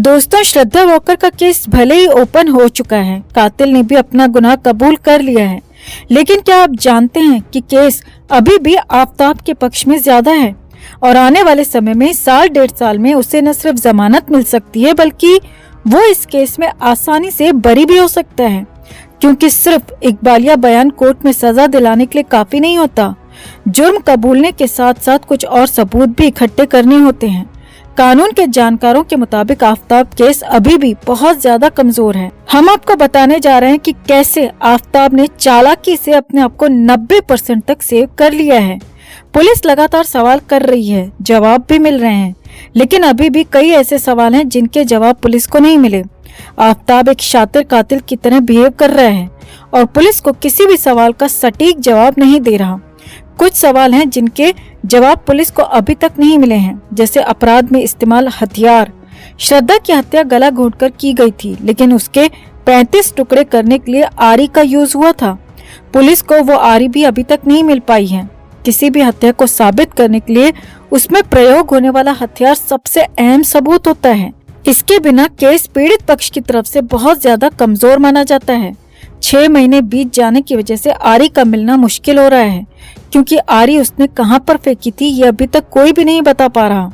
दोस्तों, श्रद्धा वॉकर का केस भले ही ओपन हो चुका है, कातिल ने भी अपना गुनाह कबूल कर लिया है, लेकिन क्या आप जानते हैं कि केस अभी भी आफताब के पक्ष में ज्यादा है और आने वाले समय में साल 1.5 साल में उसे न सिर्फ जमानत मिल सकती है बल्कि वो इस केस में आसानी से बरी भी हो सकता है, क्योंकि सिर्फ इकबालिया बयान कोर्ट में सजा दिलाने के लिए काफी नहीं होता। जुर्म कबूलने के साथ साथ कुछ और सबूत भी इकट्ठे करने होते हैं। कानून के जानकारों के मुताबिक आफताब केस अभी भी बहुत ज्यादा कमजोर है। हम आपको बताने जा रहे हैं कि कैसे आफताब ने चालाकी से अपने आप को 90% तक सेव कर लिया है। पुलिस लगातार सवाल कर रही है, जवाब भी मिल रहे हैं, लेकिन अभी भी कई ऐसे सवाल हैं जिनके जवाब पुलिस को नहीं मिले। आफताब एक शातिर कातिल की तरह बिहेव कर रहा है और पुलिस को किसी भी सवाल का सटीक जवाब नहीं दे रहा। कुछ सवाल हैं जिनके जवाब पुलिस को अभी तक नहीं मिले हैं, जैसे अपराध में इस्तेमाल हथियार। श्रद्धा की हत्या गला घोंटकर की गई थी, लेकिन उसके 35 टुकड़े करने के लिए आरी का यूज हुआ था। पुलिस को वो आरी भी अभी तक नहीं मिल पाई है। किसी भी हत्या को साबित करने के लिए उसमें प्रयोग होने वाला हथियार सबसे अहम सबूत होता है। इसके बिना केस पीड़ित पक्ष की तरफ से बहुत ज्यादा कमजोर माना जाता है। 6 महीने बीत जाने की वजह से आरी का मिलना मुश्किल हो रहा है, क्योंकि आरी उसने कहां पर फेंकी थी ये अभी तक कोई भी नहीं बता पा रहा।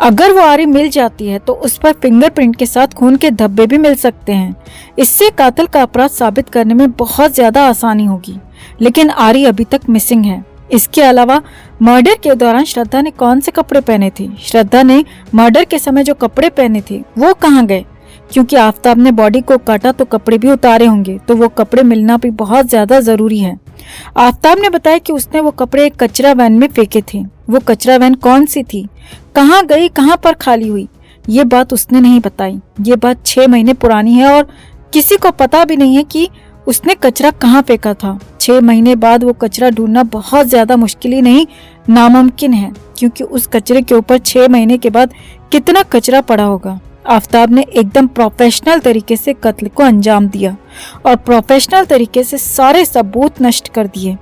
अगर वो आरी मिल जाती है तो उस पर फिंगरप्रिंट के साथ खून के धब्बे भी मिल सकते हैं। इससे कातिल का अपराध साबित करने में बहुत ज्यादा आसानी होगी, लेकिन आरी अभी तक मिसिंग है। इसके अलावा मर्डर के दौरान श्रद्धा ने कौन से कपड़े पहने थे, श्रद्धा ने मर्डर के समय जो कपड़े पहने थे वो कहाँ गए? क्योंकि आफताब ने बॉडी को काटा तो कपड़े भी उतारे होंगे, तो वो कपड़े मिलना भी बहुत ज्यादा जरूरी है। आफताब ने बताया कि उसने वो कपड़े एक कचरा वैन में फेंके थे। वो कचरा वैन कौन सी थी, कहाँ गई, कहाँ पर खाली हुई, ये बात उसने नहीं बताई। ये बात 6 महीने पुरानी है और किसी को पता भी नहीं है कि उसने कचरा कहाँ फेंका था। 6 महीने बाद वो कचरा ढूंढना बहुत ज्यादा मुश्किल ही नहीं, नामुमकिन है, क्योंकि उस कचरे के ऊपर 6 महीने के बाद कितना कचरा पड़ा होगा। आफताब ने एकदम प्रोफेशनल तरीके से कत्ल को अंजाम दिया और प्रोफेशनल तरीके से सारे सबूत नष्ट कर दिए।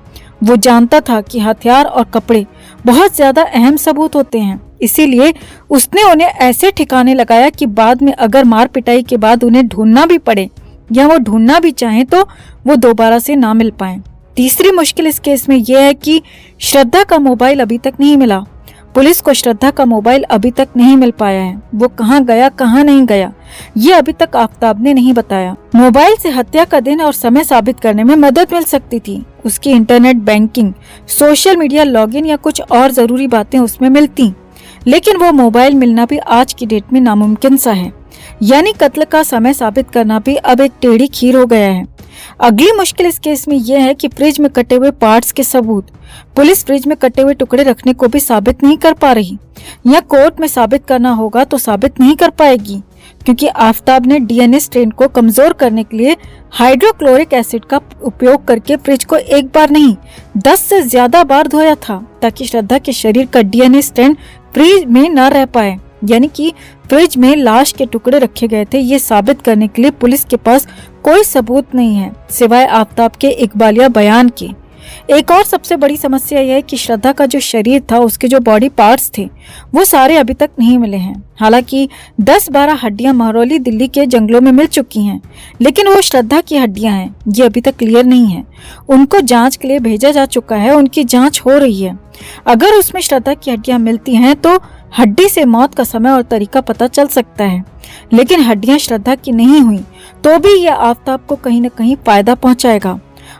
वो जानता था कि हथियार और कपड़े बहुत ज्यादा अहम सबूत होते हैं, इसीलिए उसने उन्हें ऐसे ठिकाने लगाया कि बाद में अगर मार पिटाई के बाद उन्हें ढूंढना भी पड़े या वो ढूंढना भी चाहे तो वो दोबारा से ना मिल पाए। तीसरी मुश्किल इस केस में यह है कि श्रद्धा का मोबाइल अभी तक नहीं मिला। पुलिस को श्रद्धा का मोबाइल अभी तक नहीं मिल पाया है। वो कहाँ गया, कहाँ नहीं गया, ये अभी तक आफताब ने नहीं बताया। मोबाइल से हत्या का दिन और समय साबित करने में मदद मिल सकती थी। उसकी internet banking, social media login या कुछ और जरूरी बातें उसमें मिलती, लेकिन वो मोबाइल मिलना भी आज की डेट में नामुमकिन सा है। यानी कत्ल का समय साबित करना भी अब एक टेढ़ी खीर हो गया है। अगली मुश्किल इस केस में यह है कि फ्रिज में कटे हुए पार्ट्स के सबूत। पुलिस फ्रिज में कटे हुए टुकड़े रखने को भी साबित नहीं कर पा रही, या कोर्ट में साबित करना होगा तो साबित नहीं कर पाएगी, क्योंकि आफताब ने डीएनए स्ट्रेन को कमजोर करने के लिए हाइड्रोक्लोरिक एसिड का उपयोग करके फ्रिज को एक बार नहीं 10 से ज्यादा बार धोया था, ताकि श्रद्धा के शरीर का डीएनए स्ट्रेन फ्रिज में न रह पाए। यानी कि फ्रिज में लाश के टुकड़े रखे गए थे, ये साबित करने के लिए पुलिस के पास कोई सबूत नहीं है सिवाय आफताब के इकबालिया बयान के। एक और सबसे बड़ी समस्या यह है कि श्रद्धा का जो शरीर था, उसके जो बॉडी पार्ट्स थे, वो सारे अभी तक नहीं मिले हैं। हालांकि 10-12 हड्डियां महरौली दिल्ली के जंगलों में मिल चुकी हैं, लेकिन वो श्रद्धा की हड्डियां हैं, ये अभी तक क्लियर नहीं है। उनको जांच के लिए भेजा जा चुका है, उनकी जांच हो रही है। अगर उसमें श्रद्धा की हड्डियां मिलती हैं तो हड्डी से मौत का समय और तरीका पता चल सकता है, लेकिन हड्डियां श्रद्धा की नहीं हुई तो भी यह आफताब को कहीं न कहीं फायदा पहुंचाएगा।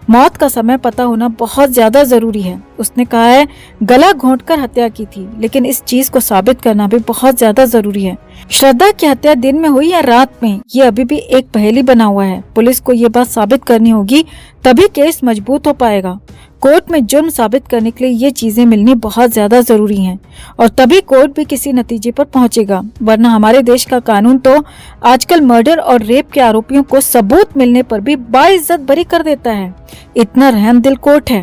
मौत का समय पता होना बहुत ज्यादा जरूरी है। उसने कहा है गला घोंटकर हत्या की थी, लेकिन इस चीज को साबित करना भी बहुत ज्यादा जरूरी है। श्रद्धा की हत्या दिन में हुई या रात में, ये अभी भी एक पहेली बना हुआ है। पुलिस को ये बात साबित करनी होगी, तभी केस मजबूत हो पाएगा। कोर्ट में जुर्म साबित करने के लिए ये चीजें मिलनी बहुत ज्यादा जरूरी हैं, और तभी कोर्ट भी किसी नतीजे पर पहुंचेगा। वरना हमारे देश का कानून तो आजकल मर्डर और रेप के आरोपियों को सबूत मिलने पर भी बाइज्जत बरी कर देता है। इतना रहमदिल कोर्ट है।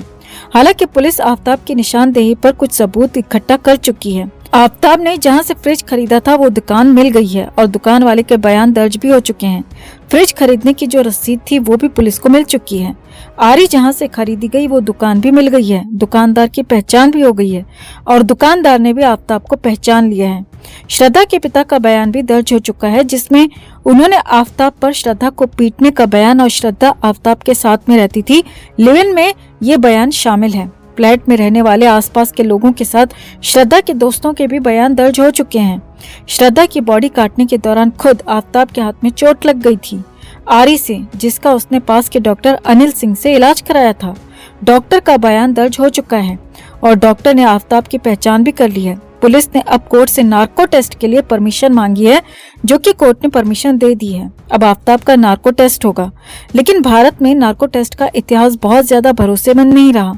हालांकि पुलिस आफताब की निशानदेही पर कुछ सबूत इकट्ठा कर चुकी है। आफताब ने जहां से फ्रिज खरीदा था वो दुकान मिल गई है और दुकान वाले के बयान दर्ज भी हो चुके हैं। फ्रिज खरीदने की जो रसीद थी वो भी पुलिस को मिल चुकी है। आरी जहां से खरीदी गई वो दुकान भी मिल गई है, दुकानदार की पहचान भी हो गई है और दुकानदार ने भी आफताब को पहचान लिया है। श्रद्धा के पिता का बयान भी दर्ज हो चुका है, जिसमें उन्होंने आफताब पर श्रद्धा को पीटने का बयान और श्रद्धा आफताब के साथ में रहती थी, लिव इन में ये बयान शामिल है। फ्लैट में रहने वाले आसपास के लोगों के साथ श्रद्धा के दोस्तों के भी बयान दर्ज हो चुके हैं। श्रद्धा की बॉडी काटने के दौरान खुद आफताब के हाथ में चोट लग गई थी आरी से, जिसका उसने पास के डॉक्टर अनिल सिंह से इलाज कराया था। डॉक्टर का बयान दर्ज हो चुका है और डॉक्टर ने आफताब की पहचान भी कर ली है। पुलिस ने अब कोर्ट से नार्को टेस्ट के लिए परमिशन मांगी है, जो कि कोर्ट ने परमिशन दे दी है। अब आफताब का नार्को टेस्ट होगा, लेकिन भारत में नार्को टेस्ट का इतिहास बहुत ज्यादा भरोसेमंद नहीं रहा।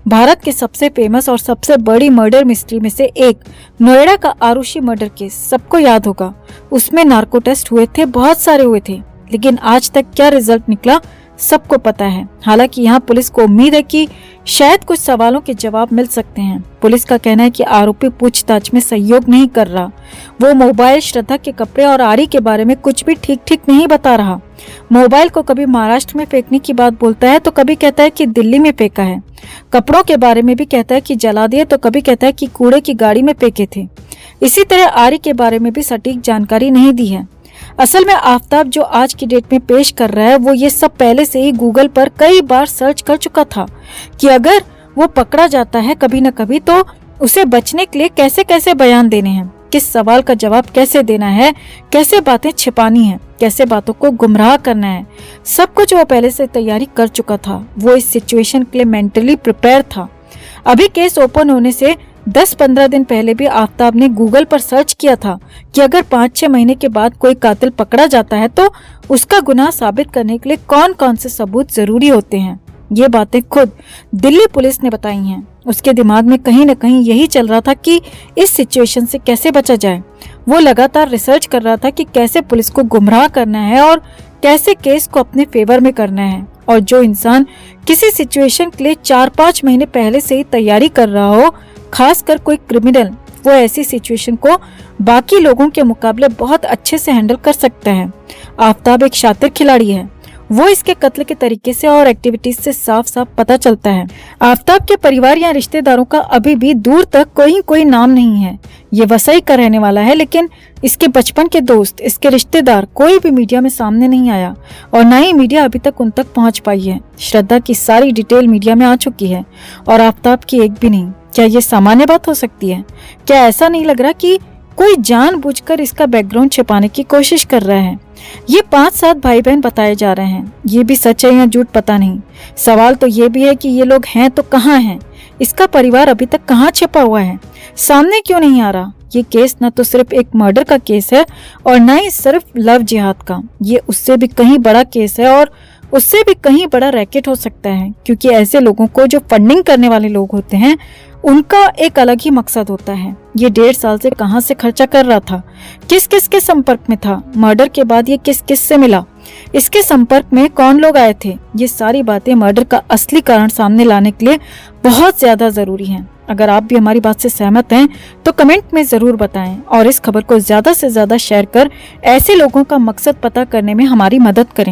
भारत के सबसे फेमस और सबसे बड़ी मर्डर मिस्ट्री में से एक नोएडा का आरुषि मर्डर केस सबको याद होगा। उसमें नार्को टेस्ट हुए थे, बहुत सारे हुए थे, लेकिन आज तक क्या रिजल्ट निकला सबको पता है। हालांकि यहाँ पुलिस को उम्मीद है कि शायद कुछ सवालों के जवाब मिल सकते हैं। पुलिस का कहना है कि आरोपी पूछताछ में सहयोग नहीं कर रहा। वो मोबाइल, श्रद्धा के कपड़े और आरी के बारे में कुछ भी ठीक नहीं बता रहा। मोबाइल को कभी महाराष्ट्र में फेंकने की बात बोलता है तो कभी कहता है कि दिल्ली में फेंका है। कपड़ों के बारे में भी कहता है कि जला दिए तो कभी कहता है कि कूड़े की गाड़ी में फेंके थे। इसी तरह आरी के बारे में भी सटीक जानकारी नहीं दी है। असल में आफताब जो आज की डेट में पेश कर रहा है वो ये सब पहले से ही गूगल पर कई बार सर्च कर चुका था कि अगर वो पकड़ा जाता है कभी न कभी तो उसे बचने के लिए कैसे कैसे बयान देने हैं, किस सवाल का जवाब कैसे देना है, कैसे बातें छिपानी है, कैसे बातों को गुमराह करना है। सब कुछ वो पहले से तैयारी कर चुका था। वो इस सिचुएशन के लिए मेंटली प्रिपेयर था। अभी केस ओपन होने से 10-15 दिन पहले भी आफताब ने गूगल पर सर्च किया था कि अगर 5-6 महीने के बाद कोई कातिल पकड़ा जाता है तो उसका गुनाह साबित करने के लिए कौन कौन से सबूत जरूरी होते हैं। ये बातें खुद दिल्ली पुलिस ने बताई हैं। उसके दिमाग में कहीं न कहीं यही चल रहा था कि इस सिचुएशन से कैसे बचा जाए। वो लगातार रिसर्च कर रहा था कि कैसे पुलिस को गुमराह करना है और कैसे केस को अपने फेवर में करना है। और जो इंसान किसी सिचुएशन के लिए 4-5 महीने पहले से ही तैयारी कर रहा हो, खासकर कोई क्रिमिनल, वो ऐसी सिचुएशन को बाकी लोगों के मुकाबले बहुत अच्छे से हैंडल कर सकता है। आफताब एक शातिर खिलाड़ी है। वो इसके कत्ल के तरीके से और एक्टिविटीज से साफ साफ पता चलता है। आफताब के परिवार या रिश्तेदारों का अभी भी दूर तक कोई नाम नहीं है। ये वसई का रहने वाला है, लेकिन इसके बचपन के दोस्त, इसके रिश्तेदार कोई भी मीडिया में सामने नहीं आया और न ही मीडिया अभी तक उन तक पहुंच पाई है। श्रद्धा की सारी डिटेल मीडिया में आ चुकी है और आफताब की एक भी नहीं। क्या ये सामान्य बात हो सकती है? क्या ऐसा नहीं लग रहा कि कोई जानबूझकर इसका बैकग्राउंड छिपाने की कोशिश कर रहा है? ये 5-7 भाई बहन बताए जा रहे हैं। ये भी सच है या झूठ पता नहीं। सवाल तो ये भी है कि ये लोग हैं तो कहाँ हैं? इसका परिवार अभी तक कहाँ छिपा हुआ है? सामने क्यों नहीं आ रहा? ये केस न तो सिर्फ एक मर्डर का केस है और न ही सिर्फ लव जिहाद का। ये उससे भी कहीं बड़ा केस है और उससे भी कहीं बड़ा रैकेट हो सकता है, क्योंकि ऐसे लोगों को जो फंडिंग करने वाले लोग होते हैं उनका एक अलग ही मकसद होता है। ये 1.5 साल से कहां से खर्चा कर रहा था, किस किस के संपर्क में था, मर्डर के बाद ये किस किस से मिला, इसके संपर्क में कौन लोग आए थे। ये सारी बातें मर्डर का असली कारण सामने लाने के लिए बहुत ज्यादा जरूरी हैं। अगर आप भी हमारी बात से सहमत हैं तो कमेंट में जरूर बताएं और इस खबर को ज्यादा से ज्यादा शेयर कर ऐसे लोगों का मकसद पता करने में हमारी मदद करें।